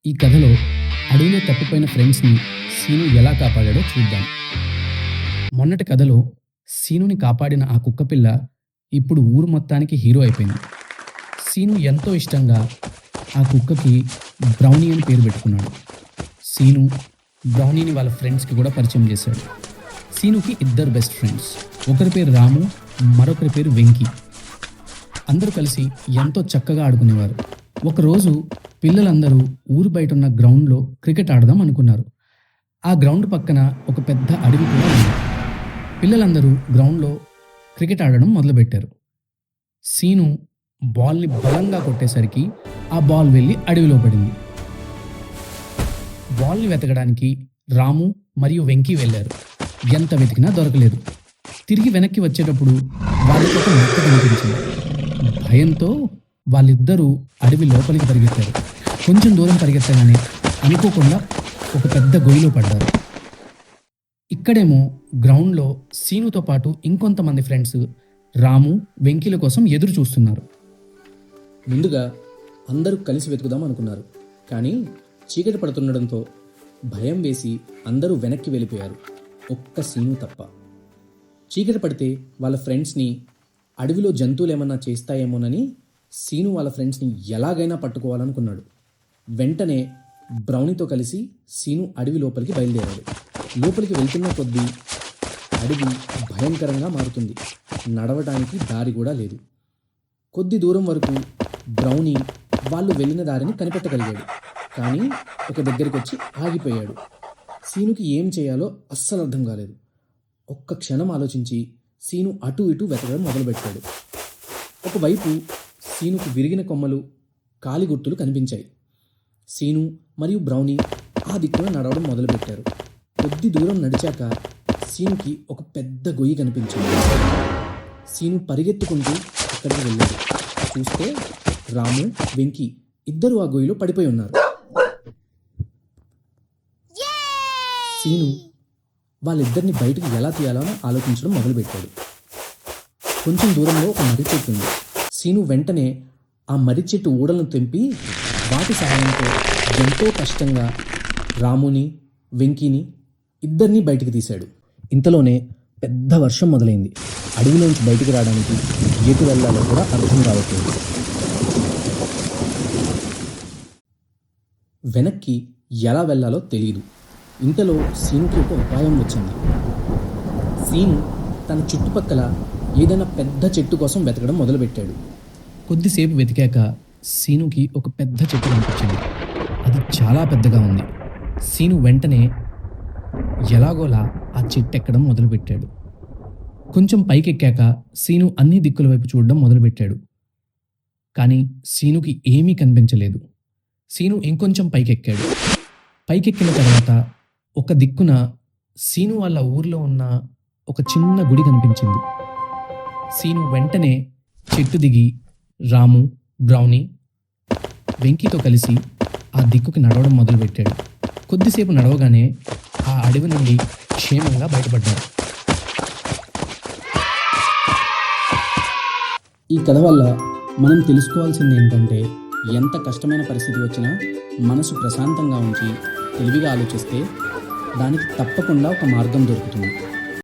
ఈ కథలో అడవిలో తప్పిపోయిన ఫ్రెండ్స్ని సీను ఎలా కాపాడాడో చూద్దాం. మొన్నటి కథలో సీనుని కాపాడిన ఆ కుక్కపిల్ల ఇప్పుడు ఊరు మొత్తానికి హీరో అయిపోయింది. సీను ఎంతో ఇష్టంగా ఆ కుక్కకి బ్రౌనీ అని పేరు పెట్టుకున్నాడు. సీను బ్రౌనీని వాళ్ళ ఫ్రెండ్స్కి కూడా పరిచయం చేశాడు. సీనుకి ఇద్దరు బెస్ట్ ఫ్రెండ్స్, ఒకరి పేరు రాము, మరొకరి పేరు వెంకీ. అందరూ కలిసి ఎంతో చక్కగా ఆడుకునేవారు. ఒకరోజు పిల్లలందరూ ఊరు బయట ఉన్న గ్రౌండ్లో క్రికెట్ ఆడదాం అనుకున్నారు. ఆ గ్రౌండ్ పక్కన ఒక పెద్ద అడవి కూడా ఉంది. పిల్లలందరూ గ్రౌండ్లో క్రికెట్ ఆడడం మొదలుపెట్టారు. సీను బాల్ని బలంగా కొట్టేసరికి ఆ బాల్ వెళ్ళి అడవిలో పడింది. బాల్ని వెతకడానికి రాము మరియు వెంకీ వెళ్ళారు. ఎంత వెతికినా దొరకలేదు. తిరిగి వెనక్కి వచ్చేటప్పుడు వాళ్ళకి ఒక మొక్క కనిపించింది. భయంతో వాళ్ళిద్దరూ అడవి లోపలికి పరిగెత్తారు. కొంచెం దూరం పరిగెత్తగానే అనుకోకుండా ఒక పెద్ద గొయ్యిలో పడ్డారు. ఇక్కడేమో గ్రౌండ్లో సీనుతో పాటు ఇంకొంతమంది ఫ్రెండ్స్ రాము, వెంకీల కోసం ఎదురు చూస్తున్నారు. ముందుగా అందరూ కలిసి వెతుకుదాం అనుకున్నారు. కానీ చీకటి పడుతుండడంతో భయం వేసి అందరూ వెనక్కి వెళ్ళిపోయారు, ఒక్క సీను తప్ప. చీకటి పడితే వాళ్ళ ఫ్రెండ్స్ని అడవిలో జంతువులు ఏమన్నా చేస్తాయేమోనని సీను వాళ్ళ ఫ్రెండ్స్ని ఎలాగైనా పట్టుకోవాలనుకున్నాడు. వెంటనే బ్రౌనీతో కలిసి సీను అడవి లోపలికి బయలుదేరాడు. లోపలికి వెళ్తున్న కొద్దీ అడవి భయంకరంగా మారుతుంది. నడవడానికి దారి కూడా లేదు. కొద్ది దూరం వరకు బ్రౌనీ వాళ్ళు వెళ్ళిన దారిని కనిపెట్టగలిగాడు. కానీ ఒక దగ్గరికి వచ్చి ఆగిపోయాడు. సీనుకి ఏం చేయాలో అస్సలు అర్థం కాలేదు. ఒక్క క్షణం ఆలోచించి సీను అటు ఇటు వెతకడం మొదలుపెట్టాడు. ఒకవైపు సీనుకు విరిగిన కొమ్మలు, కాలి గుర్తులు కనిపించాయి. సీను మరియు బ్రౌనీ ఆ దిక్కున నడవడం మొదలుపెట్టారు. కొద్ది దూరం నడిచాక సీనుకి ఒక పెద్ద గొయ్యి కనిపించింది. సీను పరిగెత్తుకుంటూ అక్కడికి వెళ్ళాడు. చూస్తే రాము, వెంకీ ఇద్దరు ఆ గొయ్యిలో పడిపోయి ఉన్నారు. సీను వాళ్ళిద్దరిని బయటికి ఎలా తీయాలో ఆలోచించడం మొదలుపెట్టాడు. కొంచెం దూరంలో ఒక మర్రి చెట్టు ఉంది. సీను వెంటనే ఆ మర్రి చెట్టు ఊడలను తెంపి వాటి సహాయంతో ఎంతో కష్టంగా రాముని, వెంకీని ఇద్దరినీ బయటికి తీశాడు. ఇంతలోనే పెద్ద వర్షం మొదలైంది. అడవిలోంచి బయటికి రావడానికి ఎటు వెళ్ళాలో కూడా అర్థం కావట్లేదు. వెనక్కి ఎలా వెళ్ళాలో తెలియదు. ఇంతలో సీనుకి ఒక ఉపాయం వచ్చింది. సీను తన చుట్టుపక్కల ఏదైనా పెద్ద చెట్టు కోసం వెతకడం మొదలుపెట్టాడు. కొద్దిసేపు వెతికాక సీనుకి ఒక పెద్ద చెట్టు కనిపించింది. అది చాలా పెద్దగా ఉంది. సీను వెంటనే ఎలాగోలా ఆ చెట్టు ఎక్కడం మొదలుపెట్టాడు. కొంచెం పైకెక్కాక సీను అన్ని దిక్కుల వైపు చూడడం మొదలుపెట్టాడు. కానీ సీనుకి ఏమీ కనిపించలేదు. సీను ఇంకొంచెం పైకెక్కాడు. పైకెక్కిన తర్వాత ఒక దిక్కున సీను వాళ్ళ ఊర్లో ఉన్న ఒక చిన్న గుడి కనిపించింది. సీను వెంటనే చెట్టు దిగి రాము, బ్రౌనీ, వెంకీతో కలిసి ఆ దిక్కుకి నడవడం మొదలుపెట్టాడు. కొద్దిసేపు నడవగానే ఆ అడవి నుండి క్షేమంగా బయటపడ్డాడు. ఈ కథ వల్ల మనం తెలుసుకోవాల్సింది ఏంటంటే, ఎంత కష్టమైన పరిస్థితి వచ్చినా మనసు ప్రశాంతంగా ఉంచి తెలివిగా ఆలోచిస్తే దానికి తప్పకుండా ఒక మార్గం దొరుకుతుంది.